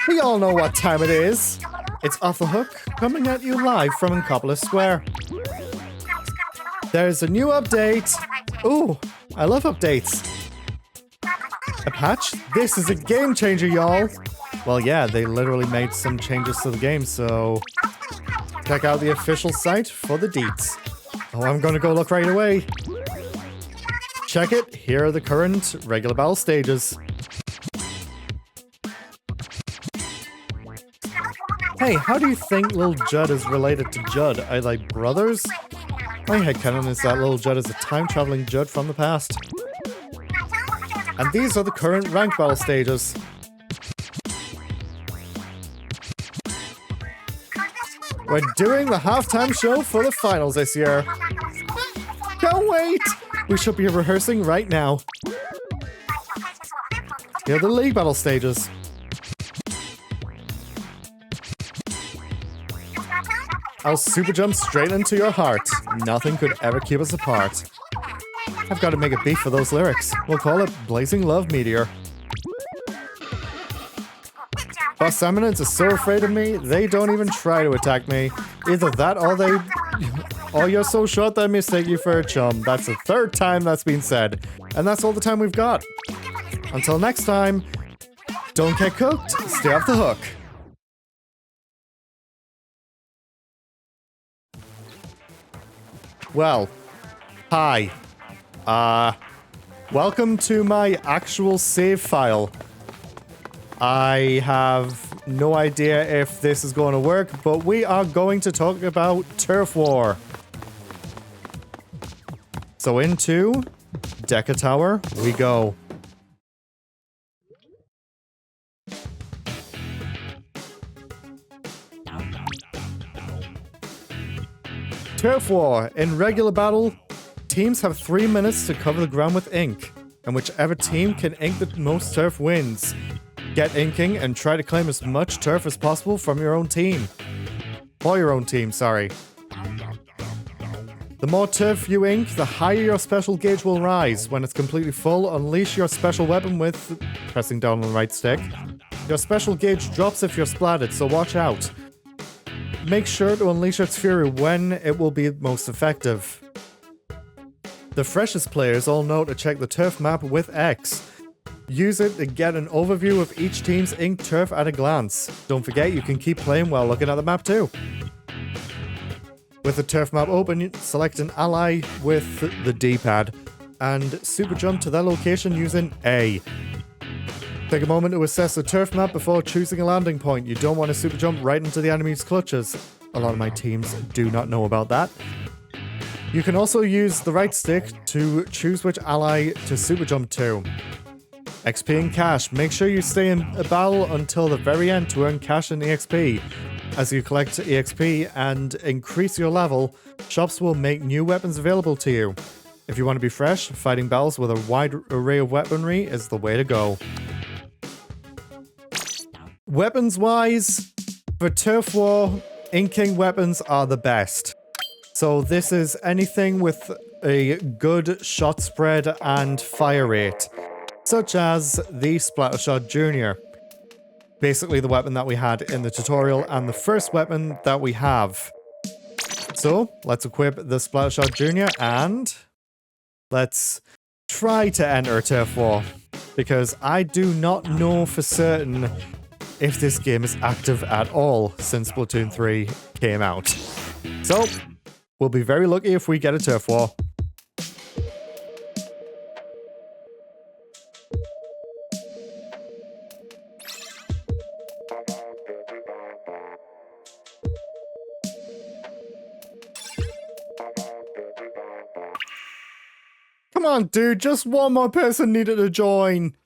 We all know what time it is. It's Off the Hook, coming at you live from Inkopolis Square. There's a new update. Ooh, I love updates. A patch? This is a game changer, y'all. Well, yeah, they literally made some changes to the game, so check out the official site for the deets. Oh, I'm gonna go look right away. Check it. Here are the current regular battle stages. Hey, how do you think Lil Judd is related to Judd? Are they brothers? My headcanon is that Lil Judd is a time-traveling Judd from the past. And these are the current ranked battle stages. We're doing the halftime show for the finals this year. Can't wait! We should be rehearsing right now. Here are the league battle stages. I'll super jump straight into your heart. Nothing could ever keep us apart. I've got to make a beat for those lyrics. We'll call it Blazing Love Meteor. Boss Eminence is so afraid of me, they don't even try to attack me. Either that or you're so short that I mistake you for a chum. That's the third time that's been said. And that's all the time we've got. Until next time, don't get cooked, stay off the hook. Well, hi. Welcome to my actual save file. I have no idea if this is going to work, but we are going to talk about Turf War. So into Deca Tower we go. Turf War. In regular battle, teams have 3 minutes to cover the ground with ink, and whichever team can ink the most turf wins. Get inking and try to claim as much turf as possible from your own team. For your own team, sorry. The more turf you ink, the higher your special gauge will rise. When it's completely full, unleash your special weapon with pressing down on the right stick. Your special gauge drops if you're splattered, so watch out. Make sure to unleash its fury when it will be most effective. The freshest players all know to check the turf map with X. Use it to get an overview of each team's inked turf at a glance. Don't forget you can keep playing while looking at the map too. With the turf map open, select an ally with the D-pad and super jump to their location using A. Take a moment to assess the turf map before choosing a landing point. You don't want to super jump right into the enemy's clutches. A lot of my teams do not know about that. You can also use the right stick to choose which ally to super jump to. XP and cash. Make sure you stay in a battle until the very end to earn cash and EXP. As you collect EXP and increase your level, shops will make new weapons available to you. If you want to be fresh, fighting battles with a wide array of weaponry is the way to go. Weapons-wise, for Turf War, inking weapons are the best. So this is anything with a good shot spread and fire rate, such as the Splattershot Jr. Basically the weapon that we had in the tutorial and the first weapon that we have. So let's equip the Splattershot Jr. and let's try to enter Turf War, because I do not know for certain if this game is active at all since Splatoon 3 came out. So, we'll be very lucky if we get a Turf War. Come on, dude, just one more person needed to join.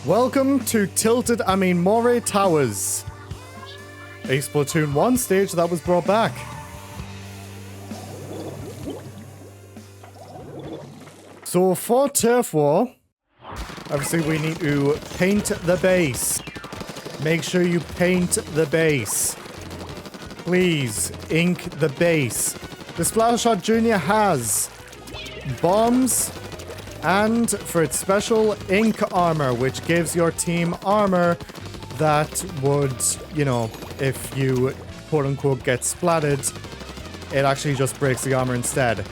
Welcome to Moray Towers, a Splatoon 1 stage that was brought back. So for Turf War, obviously we need to paint the base. Make sure you paint the base. Please, ink the base. The Splattershot Jr. has bombs, And for its special ink armor, which gives your team armor that would, you know, if you quote-unquote get splatted, it actually just breaks the armor instead.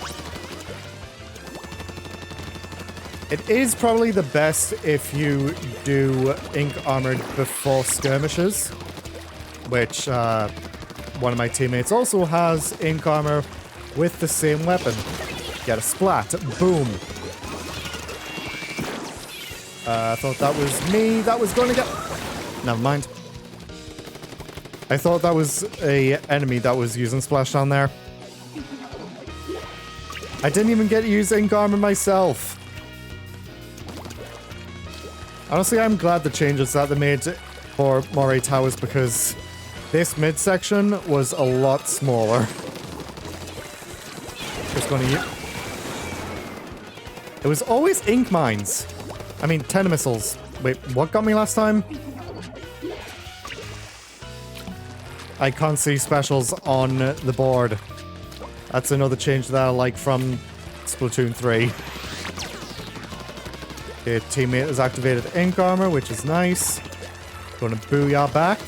It is probably the best if you do ink armor before skirmishes, which one of my teammates also has ink armor with the same weapon. Get a splat. Boom. I thought that was me that was going to get... Never mind. I thought that was a enemy that was using splashdown there. I didn't even get to use ink armor myself. Honestly, I'm glad the changes that they made for Moray Towers because this midsection was a lot smaller. Just gonna use... It was always ink mines. I mean, tender missiles. Wait, what got me last time? I can't see specials on the board. That's another change that I like from Splatoon 3. Okay, teammate has activated ink armor, which is nice. Gonna booyah back.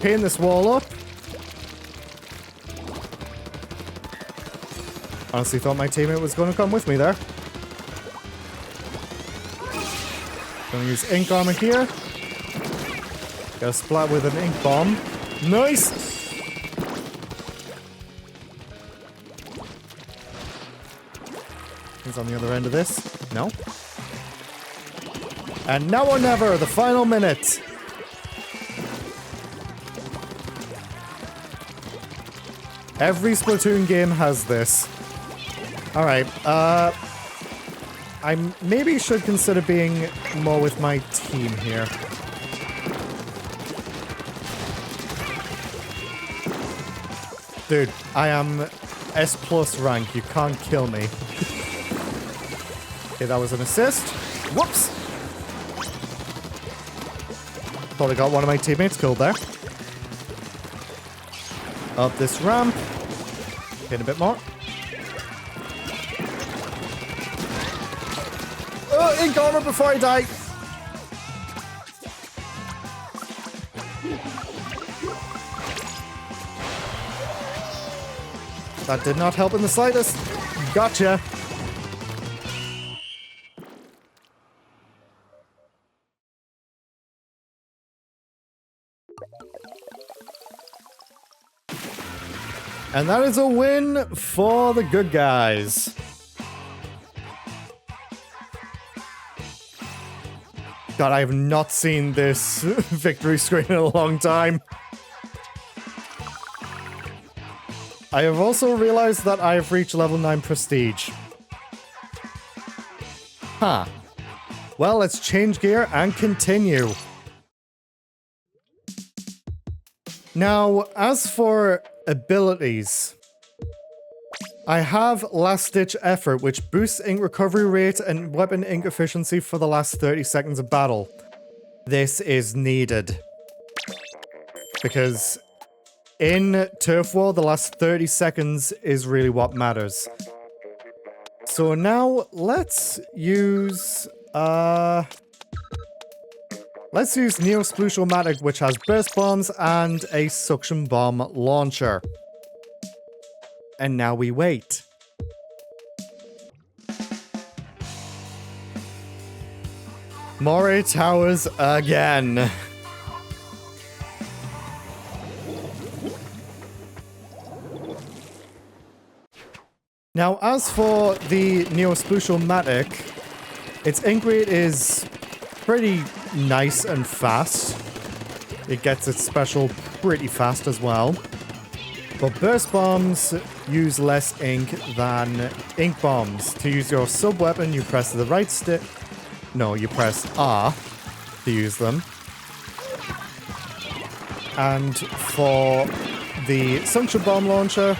Paint this wall up. Honestly thought my teammate was gonna come with me there. Gonna use ink armor here. Got a splat with an ink bomb. Nice! Who's on the other end of this? No. And now or never, the final minute. Every Splatoon game has this. Alright, I maybe should consider being more with my team here. Dude, I am S+ rank. You can't kill me. Okay, that was an assist. Whoops! Thought I got one of my teammates killed there. Up this ramp. Hit a bit more. Oh, ink armor before I die! That did not help in the slightest. Gotcha. And that is a win for the good guys. God, I have not seen this victory screen in a long time. I have also realized that I have reached level 9 prestige. Huh. Well, let's change gear and continue. Now, as for abilities, I have Last Ditch Effort, which boosts ink recovery rate and weapon ink efficiency for the last 30 seconds of battle. This is needed. Because in Turf War, the last 30 seconds is really what matters. So now, let's use Neo Splooshomatic, which has burst bombs and a suction bomb launcher. And now we wait. Moray Towers again. Now, as for the Neo Splooshomatic, its ink rate is pretty nice and fast. It gets its special pretty fast as well. But burst bombs use less ink than ink bombs. To use your sub-weapon, you press the right stick. No, you press R to use them. And for the suction bomb launcher,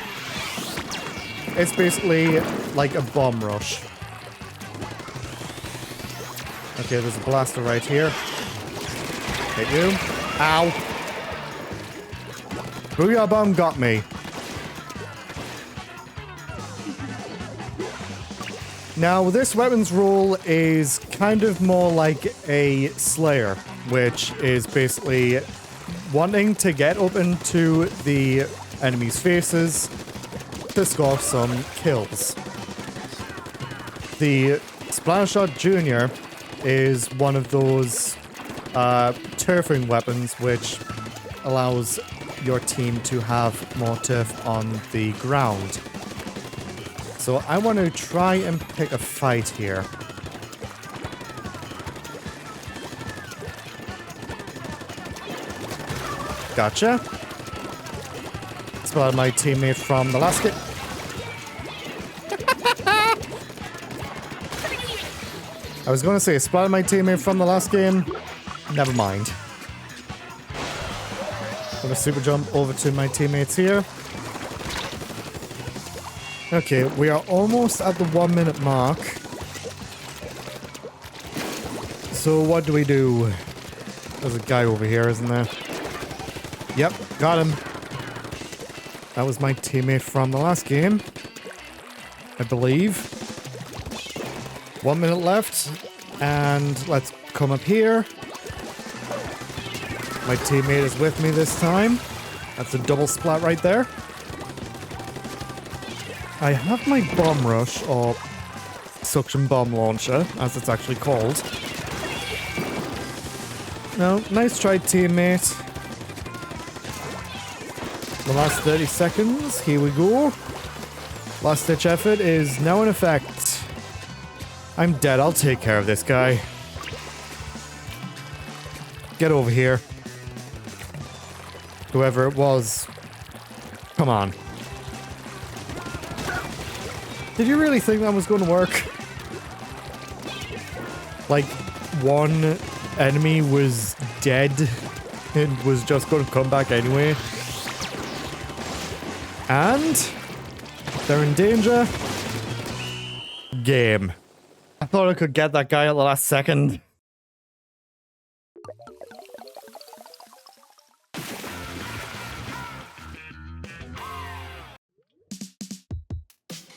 it's basically like a bomb rush. Okay, there's a blaster right here. Hit you. Ow. Booyah bomb got me. Now, this weapon's role is kind of more like a Slayer, which is basically wanting to get up into the enemy's faces to score some kills. The Splattershot Jr. is one of those turfing weapons which allows your team to have more turf on the ground. So I want to try and pick a fight here. Gotcha. Spotted my teammate from the last game. I was going to say, spotted my teammate from the last game. Never mind. Gonna super jump over to my teammates here. Okay, we are almost at the 1 minute mark. So what do we do? There's a guy over here, isn't there? Yep, got him. That was my teammate from the last game, I believe. 1 minute left, and let's come up here. My teammate is with me this time. That's a double splat right there. I have my bomb rush, or suction bomb launcher, as it's actually called. No, nice try, teammate. The last 30 seconds, here we go. Last ditch effort is now in effect. I'm dead, I'll take care of this guy. Get over here. Whoever it was. Come on. Did you really think that was going to work? Like, one enemy was dead and was just going to come back anyway. And they're in danger. Game. I thought I could get that guy at the last second.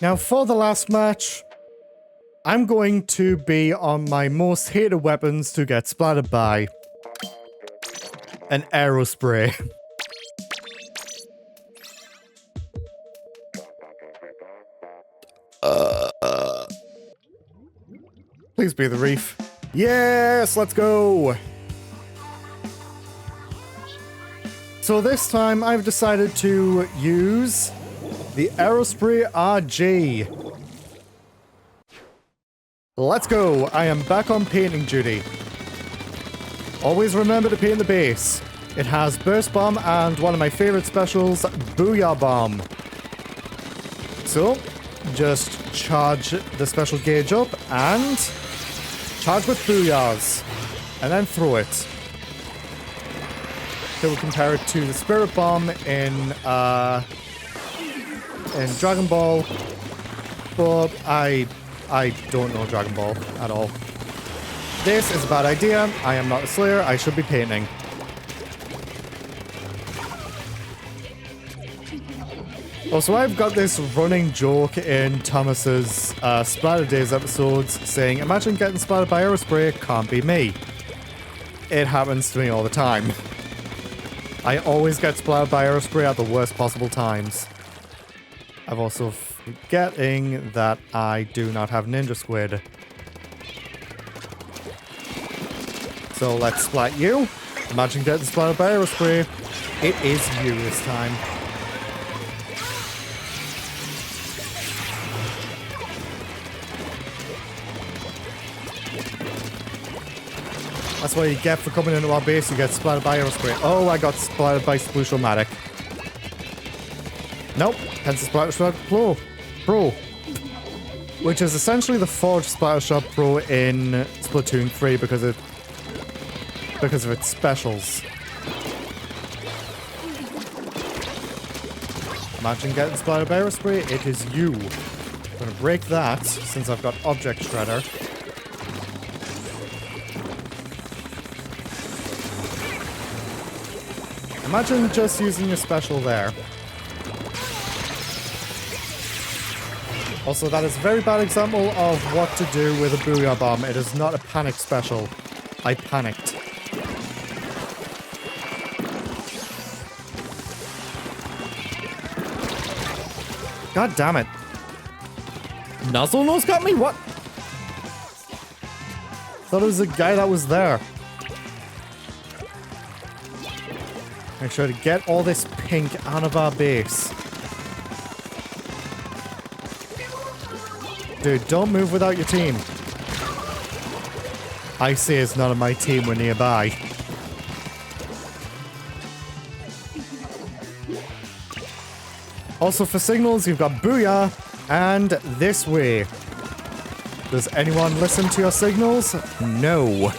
Now, for the last match, I'm going to be on my most hated weapons to get splattered by. An aerospray. Please be the reef. Yes, let's go! So this time, I've decided to use the Aerospray RG. Let's go. I am back on painting duty. Always remember to paint the base. It has Burst Bomb and one of my favorite specials, Booyah Bomb. So, just charge the special gauge up and charge with Booyahs. And then throw it. So we'll compare it to the Spirit Bomb in Dragon Ball, but I don't know Dragon Ball at all. This is a bad idea. I am not a Slayer. I should be painting. Also, I've got this running joke in Thomas's Splatter Days episodes saying, imagine getting splattered by Aerospray, can't be me. It happens to me all the time. I always get splattered by Aerospray at the worst possible times. I'm also forgetting that I do not have Ninja Squid. So let's splat you. Imagine getting splattered by Aerospray. It is you this time. That's what you get for coming into our base. You get splattered by Aerospray. Oh, I got splattered by Sploosh-O-Matic. Nope. Hence the Splattershot Pro. Which is essentially the Forged Splattershot Pro in Splatoon 3 because of its specials. Imagine getting splattered by Aerospray. It is you. I'm gonna break that since I've got Object Shredder. Imagine just using your special there. Also, that is a very bad example of what to do with a Booyah Bomb. It is not a panic special. I panicked. God damn it. Nuzzle Nose got me? What? Thought it was the guy that was there. Make sure to get all this pink out of our base. Dude, don't move without your team. I see it's none of my team were nearby. Also for signals, you've got Booyah and this way. Does anyone listen to your signals? No.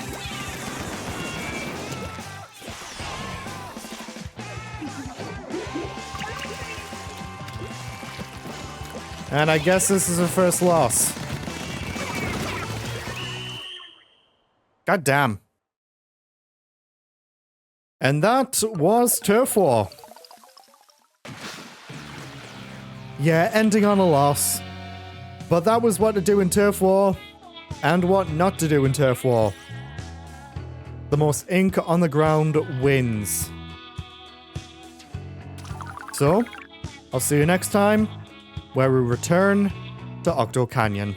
And I guess this is her first loss. God damn. And that was Turf War. Yeah, ending on a loss. But that was what to do in Turf War, and what not to do in Turf War. The most ink on the ground wins. So, I'll see you next time, where we return to Octo Canyon.